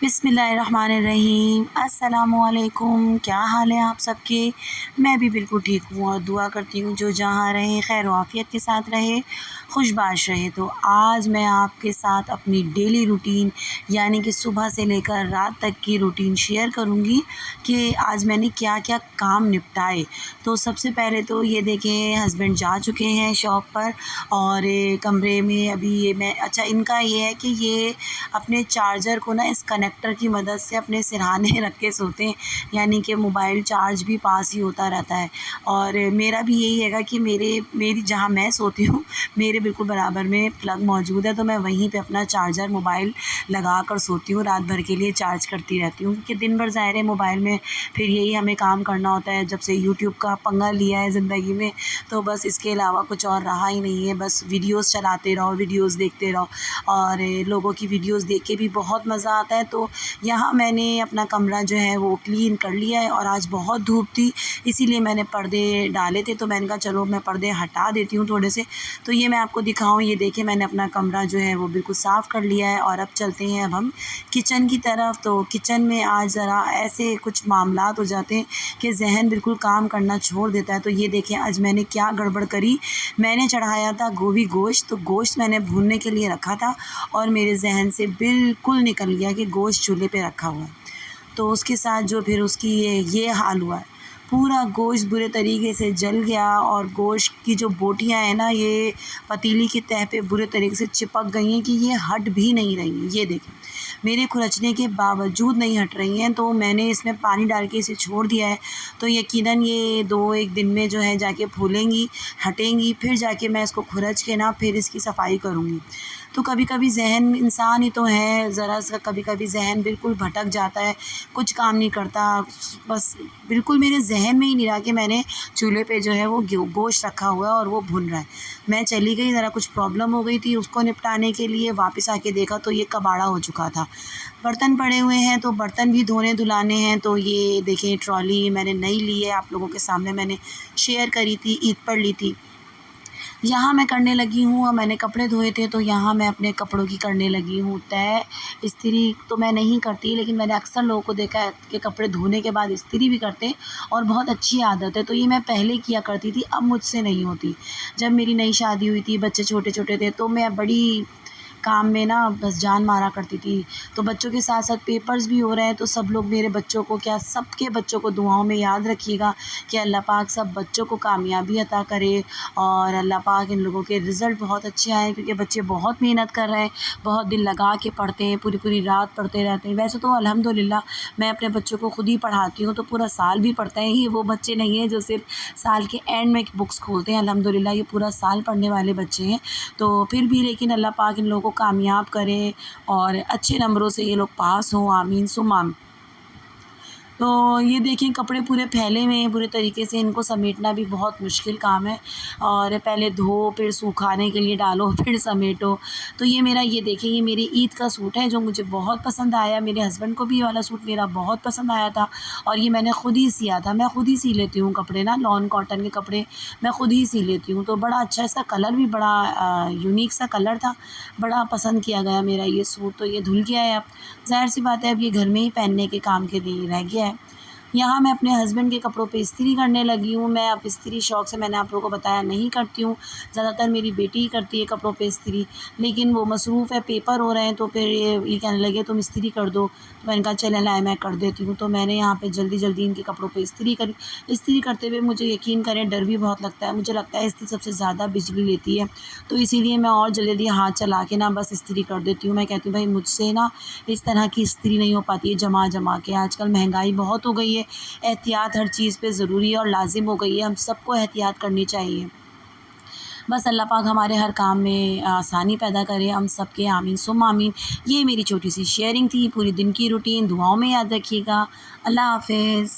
बिस्मिल्लाहिर्रहमानिर्रहीम। अस्सलामुअलैकुम। क्या हाल है आप सबके? मैं भी बिल्कुल ठीक हूँ और दुआ करती हूँ जो जहाँ रहे खैर व आफ़ियत के साथ रहे, खुशबाश रहे। तो आज मैं आपके साथ अपनी डेली रूटीन यानी कि सुबह से लेकर रात तक की रूटीन शेयर करूँगी कि आज मैंने क्या-क्या काम निपटाए। तो सबसे पहले तो ये देखें, हस्बैंड जा चुके हैं शॉप पर और कमरे में अभी ये मैं अच्छा इनका ये है कि ये अपने चार्जर को ना इस कनेक्टर की मदद से अपने सिरहाने रख के सोते हैं, यानी कि मोबाइल चार्ज भी पास ही होता रहता है। और मेरा भी यही हैगा कि मेरी जहाँ मैं सोती हूँ मेरे बिल्कुल बराबर में प्लग मौजूद है, तो मैं वहीं पे अपना चार्जर मोबाइल लगा कर सोती हूँ, रात भर के लिए चार्ज करती रहती हूँ क्योंकि दिन भर ज़ाहिर है मोबाइल में फिर यही हमें काम करना होता है। जब से यूट्यूब का पंगा लिया है ज़िंदगी में तो बस इसके अलावा कुछ और रहा ही नहीं है, बस वीडियोज़ चलाते रहो, वीडियोज़ देखते रहो और लोगों की वीडियोज़ देख के भी बहुत मज़ा आता है। तो यहाँ मैंने अपना कमरा जो है वो क्लीन कर लिया है और आज बहुत धूप थी इसीलिए मैंने पर्दे डाले थे, तो मैंने कहा चलो मैं पर्दे हटा देती हूँ थोड़े से। तो ये मैं आपको दिखाऊँ, ये देखिए मैंने अपना कमरा जो है वो बिल्कुल साफ़ कर लिया है और अब चलते हैं अब हम किचन की तरफ। तो किचन में आज ज़रा ऐसे कुछ मामलात हो जाते हैं कि ज़हन बिल्कुल काम करना छोड़ देता है। तो ये देखें आज मैंने क्या गड़बड़ करी, मैंने चढ़ाया था गोभी गोश्त, तो गोश्त मैंने भूनने के लिए रखा था और मेरे ज़हन से बिल्कुल निकल गया कि गोश्त चूल्हे पे रखा हुआ है। तो उसके साथ जो फिर उसकी ये हाल हुआ है, पूरा गोश्त बुरे तरीके से जल गया और गोश्त की जो बोटियाँ हैं ना ये पतीली की तह पे बुरे तरीके से चिपक गई हैं कि ये हट भी नहीं रही हैं। ये देखें मेरे खुरचने के बावजूद नहीं हट रही हैं, तो मैंने इसमें पानी डाल के इसे छोड़ दिया है। तो यकीनन ये 2-1 दिन में जो है जाके फूलेंगी, हटेंगी, फिर जाके मैं इसको खुरच के ना फिर इसकी सफाई करूँगी। तो कभी-कभी ज़हन इंसान ही तो है, ज़रा-सा कभी-कभी ज़हन बिल्कुल भटक जाता है, कुछ काम नहीं करता। बस बिल्कुल मेरे ज़हन में ही नहीं रहा कि मैंने चूल्हे पे जो है वो गोश्त रखा हुआ है और वो भुन रहा है। मैं चली गई, ज़रा कुछ प्रॉब्लम हो गई थी, उसको निपटाने के लिए वापस आके देखा तो ये कबाड़ा हो चुका था। बर्तन पड़े हुए हैं तो बर्तन भी धोने-धुलाने हैं। तो ये देखिए ट्रॉली मैंने नई ली है, आप लोगों के सामने मैंने शेयर करी थी, ईद पर ली थी। यहाँ मैं करने लगी हूँ और मैंने कपड़े धोए थे तो यहाँ मैं अपने कपड़ों की करने लगी हूँ तय। इस्त्री तो मैं नहीं करती, लेकिन मैंने अक्सर लोगों को देखा है कि कपड़े धोने के बाद इस्त्री भी करते हैं और बहुत अच्छी आदत है। तो ये मैं पहले किया करती थी, अब मुझसे नहीं होती। जब मेरी नई शादी हुई थी, बच्चे छोटे-छोटे थे तो मैं बड़ी काम में ना बस जान मारा करती थी। तो बच्चों के साथ-साथ पेपर्स भी हो रहे हैं तो सब लोग मेरे बच्चों को क्या सबके बच्चों को दुआओं में याद रखिएगा कि अल्लाह पाक सब बच्चों को कामयाबी अता करे और अल्लाह पाक इन लोगों के रिज़ल्ट बहुत अच्छे आएँ क्योंकि बच्चे बहुत मेहनत कर रहे हैं, बहुत दिल लगा के पढ़ते हैं, पूरी-पूरी रात पढ़ते रहते हैं। वैसे तो अल्हम्दुलिल्लाह मैं अपने बच्चों को खुद ही पढ़ाती हूँ, तो पूरा साल भी पढ़ते हैं। ये वो बच्चे नहीं हैं जो सिर्फ़ साल के एंड में बुक्स खोलते हैं, अल्हम्दुलिल्लाह ये पूरा साल पढ़ने वाले बच्चे हैं। तो फिर भी लेकिन अल्लाह पाक इन लोगों को कामयाब करे और अच्छे नंबरों से ये लोग पास हों, आमीन सुम्मा आमीन। तो ये देखिए कपड़े पूरे फैले हुए हैं बुरे तरीके से, इनको समेटना भी बहुत मुश्किल काम है और पहले धो फिर सुखाने के लिए डालो फिर समेटो। तो ये मेरा ये देखिए ये मेरी ईद का सूट है जो मुझे बहुत पसंद आया, मेरे हस्बैंड को भी ये वाला सूट मेरा बहुत पसंद आया था और ये मैंने खुद ही सिया था। मैं खुद ही सी लेती हूँ कपड़े ना, लॉन कॉटन के कपड़े मैं खुद ही सी लेती हूँ। तो बड़ा अच्छा इसका कलर भी बड़ा यूनिक सा कलर था, बड़ा पसंद किया गया मेरा ये सूट। तो ये धुल गया है अब, ज़ाहिर-सी बात है अब ये घर में ही पहनने के काम के लिए रह गया है। यहाँ मैं अपने हस्बैंड के कपड़ों पे इस्त्री करने लगी हूँ। मैं अब इस्त्री शौक़ से मैंने आप लोगों को बताया नहीं करती हूँ, ज़्यादातर मेरी बेटी ही करती है कपड़ों पे इस्त्री, लेकिन वो मसरूफ़ है, पेपर हो रहे हैं तो फिर ये कहने लगे तुम इस्त्री कर दो। तो मैंने कहा चलें लाएँ मैं कर देती हूँ। तो मैंने यहाँ पे जल्दी-जल्दी इनके कपड़ों पे इस्त्री करी। इस्त्री करते हुए मुझे यकीन करें डर भी बहुत लगता है, मुझे लगता है इस्त्री सबसे ज़्यादा बिजली लेती है, तो इसीलिए मैं और जल्दी-जल्दी हाथ चला के ना बस इस्त्री कर देती हूँ। मैं कहती हूँ भाई मुझसे ना इस तरह की इस्त्री नहीं हो पाती है जमा-जमा के। आजकल महँगाई बहुत हो गई है, एहतियात हर चीज़ पे ज़रूरी है और लाज़िम हो गई है, हम सबको एहतियात करनी चाहिए। बस अल्लाह पाक हमारे हर काम में आसानी पैदा करे, हम सबके आमीन सुम्मा आमीन। ये मेरी छोटी सी शेयरिंग थी, पूरी दिन की रूटीन दुआओं में याद रखिएगा। अल्लाह हाफ़िज़।